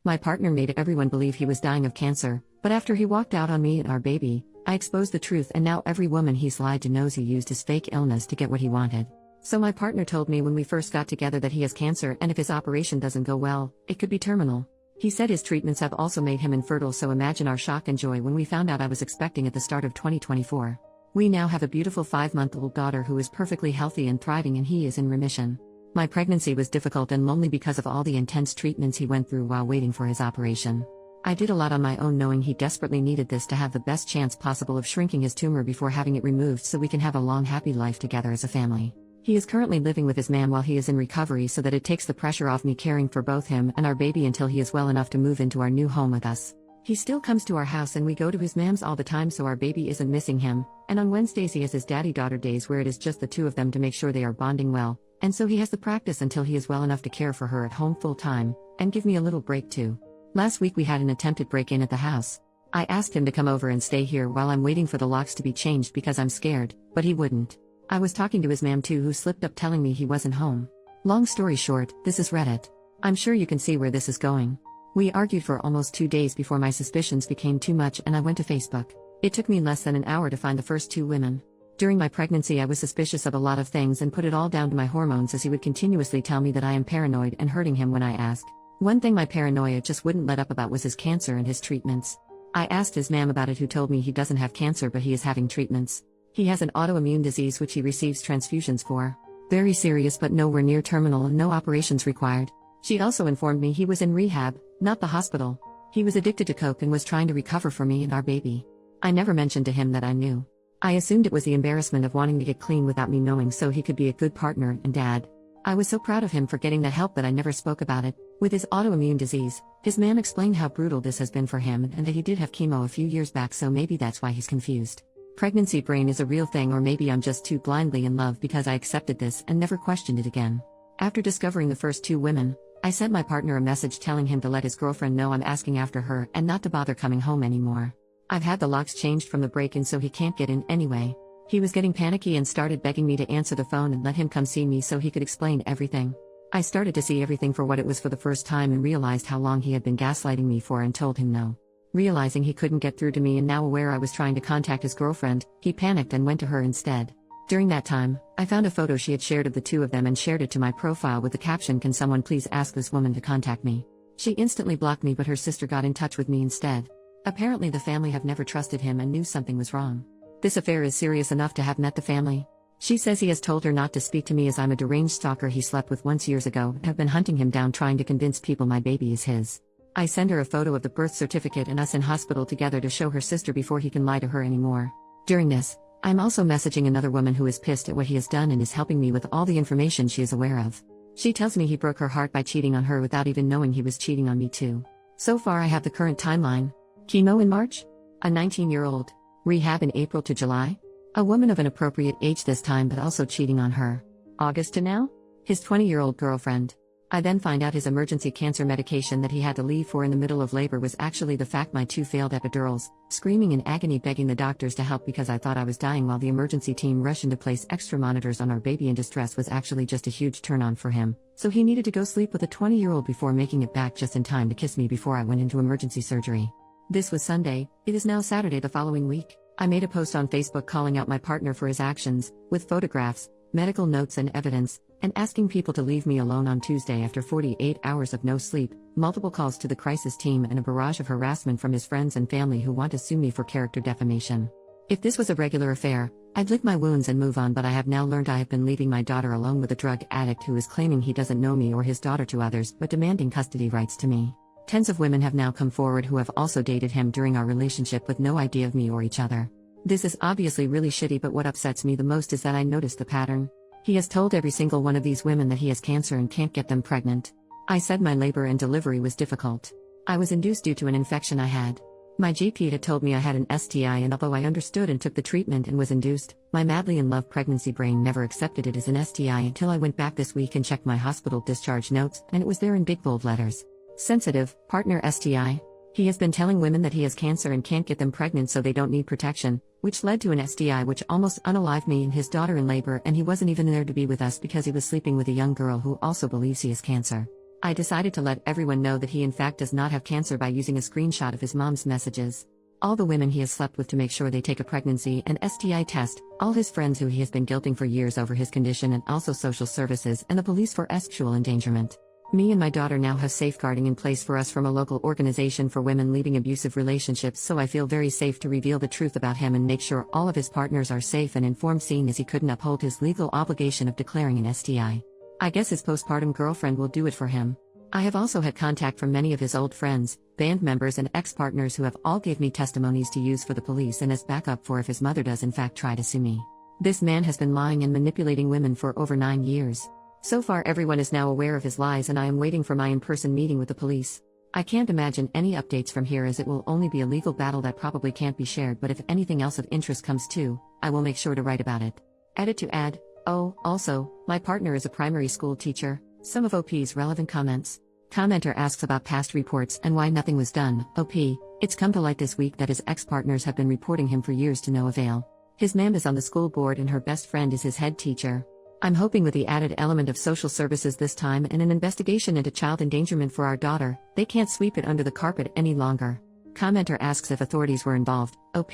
My partner made everyone believe he was dying of cancer, but after he walked out on me and our baby, I exposed the truth, and now every woman he's lied to knows he used his fake illness to get what he wanted. So my partner told me when we first got together that he has cancer, and if his operation doesn't go well, it could be terminal. He said his treatments have also made him infertile, so imagine our shock and joy when we found out I was expecting at the start of 2024. We now have a beautiful 5-month-old daughter who is perfectly healthy and thriving, and he is in remission. My pregnancy was difficult and lonely because of all the intense treatments he went through while waiting for his operation. I did a lot on my own, knowing he desperately needed this to have the best chance possible of shrinking his tumor before having it removed so we can have a long happy life together as a family. He is currently living with his mom while he is in recovery so that it takes the pressure off me caring for both him and our baby until he is well enough to move into our new home with us. He still comes to our house and we go to his mom's all the time so our baby isn't missing him, and on Wednesdays he has his daddy-daughter days where it is just the two of them to make sure they are bonding well, and so he has the practice until he is well enough to care for her at home full time, and give me a little break too. Last week we had an attempted break-in at the house. I asked him to come over and stay here while I'm waiting for the locks to be changed because I'm scared, but he wouldn't. I was talking to his mom too, who slipped up telling me he wasn't home. Long story short, this is Reddit. I'm sure you can see where this is going. We argued for almost 2 days before my suspicions became too much and I went to Facebook. It took me less than an hour to find the first 2 women. During my pregnancy I was suspicious of a lot of things and put it all down to my hormones, as he would continuously tell me that I am paranoid and hurting him when I asked. One thing my paranoia just wouldn't let up about was his cancer and his treatments. I asked his mom about it, who told me he doesn't have cancer but he is having treatments. He has an autoimmune disease which he receives transfusions for. Very serious but nowhere near terminal and no operations required. She also informed me he was in rehab, not the hospital. He was addicted to coke and was trying to recover for me and our baby. I never mentioned to him that I knew. I assumed it was the embarrassment of wanting to get clean without me knowing so he could be a good partner and dad. I was so proud of him for getting the help that I never spoke about it. With his autoimmune disease, his man explained how brutal this has been for him and that he did have chemo a few years back, so maybe that's why he's confused. Pregnancy brain is a real thing, or maybe I'm just too blindly in love because I accepted this and never questioned it again. After discovering the first 2 women, I sent my partner a message telling him to let his girlfriend know I'm asking after her and not to bother coming home anymore. I've had the locks changed from the break-in so he can't get in anyway. He was getting panicky and started begging me to answer the phone and let him come see me so he could explain everything. I started to see everything for what it was for the first time and realized how long he had been gaslighting me for, and told him no. Realizing he couldn't get through to me and now aware I was trying to contact his girlfriend, he panicked and went to her instead. During that time, I found a photo she had shared of the 2 of them and shared it to my profile with the caption, "Can someone please ask this woman to contact me?" She instantly blocked me, but her sister got in touch with me instead. Apparently the family have never trusted him and knew something was wrong. This affair is serious enough to have met the family. She says he has told her not to speak to me as I'm a deranged stalker he slept with once years ago and have been hunting him down trying to convince people my baby is his. I send her a photo of the birth certificate and us in hospital together to show her sister before he can lie to her anymore. During this, I'm also messaging another woman who is pissed at what he has done and is helping me with all the information she is aware of. She tells me he broke her heart by cheating on her without even knowing he was cheating on me too. So far I have the current timeline. Chemo in March? A 19-year-old. Rehab in April to July? A woman of an appropriate age this time but also cheating on her. August to now? His 20-year-old girlfriend. I then find out his emergency cancer medication that he had to leave for in the middle of labor was actually the fact my 2 failed epidurals, screaming in agony begging the doctors to help because I thought I was dying while the emergency team rushed in to place extra monitors on our baby in distress was actually just a huge turn-on for him, so he needed to go sleep with a 20-year-old before making it back just in time to kiss me before I went into emergency surgery. This was Sunday, it is now Saturday the following week. I made a post on Facebook calling out my partner for his actions, with photographs, medical notes and evidence, and asking people to leave me alone on Tuesday after 48 hours of no sleep, multiple calls to the crisis team and a barrage of harassment from his friends and family who want to sue me for character defamation. If this was a regular affair, I'd lick my wounds and move on, but I have now learned I have been leaving my daughter alone with a drug addict who is claiming he doesn't know me or his daughter to others but demanding custody rights to me. Tens of women have now come forward who have also dated him during our relationship with no idea of me or each other. This is obviously really shitty, but what upsets me the most is that I noticed the pattern. He has told every single one of these women that he has cancer and can't get them pregnant. I said my labor and delivery was difficult. I was induced due to an infection I had. My GP had told me I had an STI, and although I understood and took the treatment and was induced, my madly in love pregnancy brain never accepted it as an STI until I went back this week and checked my hospital discharge notes, and it was there in big bold letters. Sensitive, partner STI. He has been telling women that he has cancer and can't get them pregnant so they don't need protection, which led to an STI which almost unalived me and his daughter in labor, and he wasn't even there to be with us because he was sleeping with a young girl who also believes he has cancer. I decided to let everyone know that he in fact does not have cancer by using a screenshot of his mom's messages. All the women he has slept with to make sure they take a pregnancy and STI test, all his friends who he has been guilting for years over his condition, and also social services and the police for sexual endangerment. Me and my daughter now have safeguarding in place for us from a local organization for women leaving abusive relationships, so I feel very safe to reveal the truth about him and make sure all of his partners are safe and informed, seeing as he couldn't uphold his legal obligation of declaring an STI. I guess his postpartum girlfriend will do it for him. I have also had contact from many of his old friends, band members and ex-partners who have all gave me testimonies to use for the police and as backup for if his mother does in fact try to sue me. This man has been lying and manipulating women for over 9 years. So far everyone is now aware of his lies and I am waiting for my in-person meeting with the police. I can't imagine any updates from here as it will only be a legal battle that probably can't be shared, but if anything else of interest comes too, I will make sure to write about it. Edit to add. Oh, also, my partner is a primary school teacher. Some of OP's relevant comments. Commenter asks about past reports and why nothing was done. OP, it's come to light this week that his ex-partners have been reporting him for years to no avail. His mom is on the school board and her best friend is his head teacher. I'm hoping with the added element of social services this time and an investigation into child endangerment for our daughter, they can't sweep it under the carpet any longer. Commenter asks if authorities were involved. OP,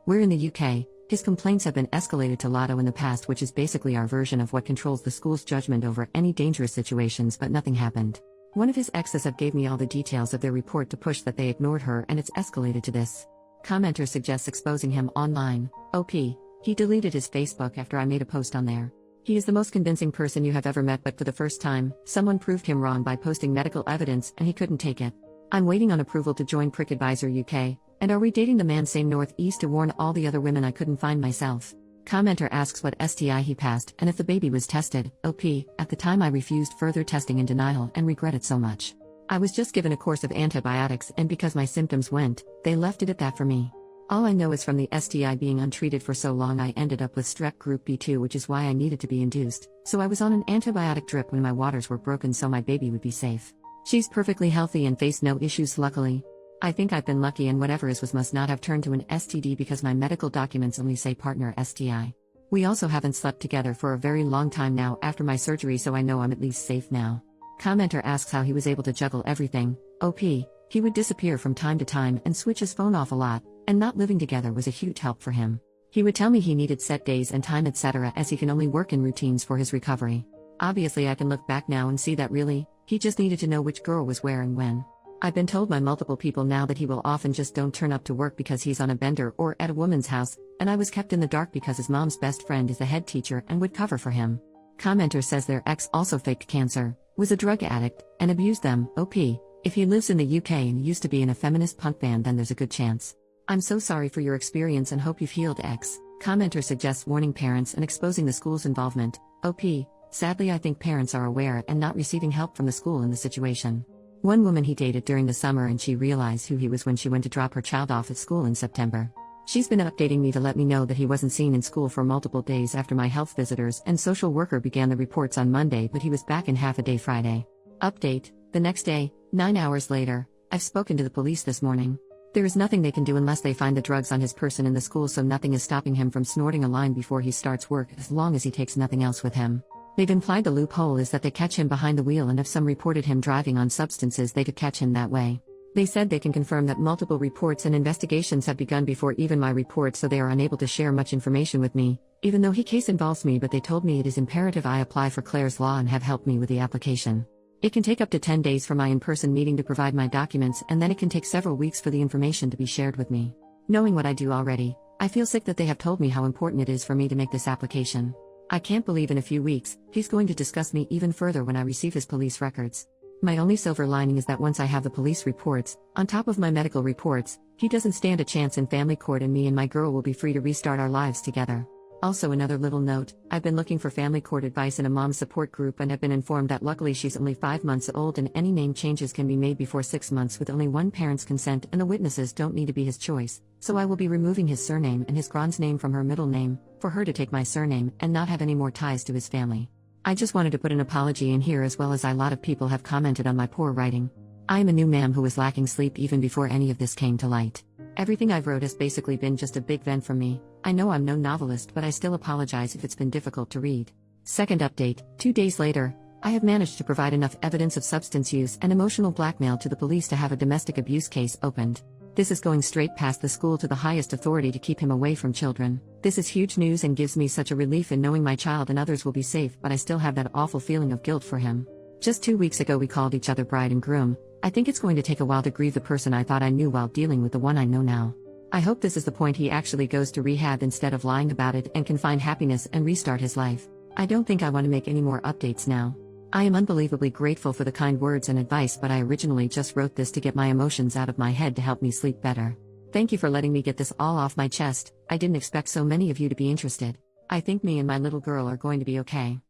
we're in the UK. His complaints have been escalated to Lotto in the past, which is basically our version of what controls the school's judgment over any dangerous situations, but nothing happened. One of his exes have gave me all the details of their report to push that they ignored her and it's escalated to this. Commenter suggests exposing him online. OP, he deleted his Facebook after I made a post on there. He is the most convincing person you have ever met, but for the first time, someone proved him wrong by posting medical evidence and he couldn't take it. I'm waiting on approval to join Prick Advisor UK, and are we dating the man same northeast to warn all the other women I couldn't find myself. Commenter asks what STI he passed and if the baby was tested. OP, at the time I refused further testing in denial and regret it so much. I was just given a course of antibiotics and because my symptoms went, they left it at that for me. All I know is from the STI being untreated for so long I ended up with strep group B2, which is why I needed to be induced, so I was on an antibiotic drip when my waters were broken so my baby would be safe. She's perfectly healthy and faced no issues luckily. I think I've been lucky and whatever is was must not have turned to an STD because my medical documents only say partner STI. We also haven't slept together for a very long time now after my surgery, so I know I'm at least safe now. Commenter asks how he was able to juggle everything. OP, he would disappear from time to time and switch his phone off a lot, and not living together was a huge help for him. He would tell me he needed set days and time etc. as he can only work in routines for his recovery. Obviously I can look back now and see that really, he just needed to know which girl was where and when. I've been told by multiple people now that he will often just don't turn up to work because he's on a bender or at a woman's house, and I was kept in the dark because his mom's best friend is the head teacher and would cover for him. Commenter says their ex also faked cancer, was a drug addict, and abused them. OP, if he lives in the UK and used to be in a feminist punk band then there's a good chance. I'm so sorry for your experience and hope you've healed. X. Commenter suggests warning parents and exposing the school's involvement. OP, sadly I think parents are aware and not receiving help from the school in the situation. One woman he dated during the summer and she realized who he was when she went to drop her child off at school in September. She's been updating me to let me know that he wasn't seen in school for multiple days after my health visitors and social worker began the reports on Monday, but he was back in half a day Friday. Update, the next day, 9 hours later, I've spoken to the police this morning. There is nothing they can do unless they find the drugs on his person in the school, so nothing is stopping him from snorting a line before he starts work as long as he takes nothing else with him. They've implied the loophole is that they catch him behind the wheel and if some reported him driving on substances they could catch him that way. They said they can confirm that multiple reports and investigations have begun before even my report, so they are unable to share much information with me, even though he case involves me, but they told me it is imperative I apply for Clare's Law and have helped me with the application. It can take up to 10 days for my in-person meeting to provide my documents and then it can take several weeks for the information to be shared with me. Knowing what I do already, I feel sick that they have told me how important it is for me to make this application. I can't believe in a few weeks, he's going to discuss me even further when I receive his police records. My only silver lining is that once I have the police reports, on top of my medical reports, he doesn't stand a chance in family court and me and my girl will be free to restart our lives together. Also another little note, I've been looking for family court advice in a mom support group and have been informed that luckily she's only 5 months old and any name changes can be made before 6 months with only one parent's consent and the witnesses don't need to be his choice, so I will be removing his surname and his grand's name from her middle name, for her to take my surname and not have any more ties to his family. I just wanted to put an apology in here as well as a lot of people have commented on my poor writing. I am a new ma'am who was lacking sleep even before any of this came to light. Everything I've wrote has basically been just a big vent from me. I know I'm no novelist but I still apologize if it's been difficult to read. Second update, 2 days later, I have managed to provide enough evidence of substance use and emotional blackmail to the police to have a domestic abuse case opened. This is going straight past the school to the highest authority to keep him away from children. This is huge news and gives me such a relief in knowing my child and others will be safe, but I still have that awful feeling of guilt for him. Just 2 weeks ago we called each other bride and groom. I think it's going to take a while to grieve the person I thought I knew while dealing with the one I know now. I hope this is the point he actually goes to rehab instead of lying about it and can find happiness and restart his life. I don't think I want to make any more updates now. I am unbelievably grateful for the kind words and advice, but I originally just wrote this to get my emotions out of my head to help me sleep better. Thank you for letting me get this all off my chest. I didn't expect so many of you to be interested. I think me and my little girl are going to be okay.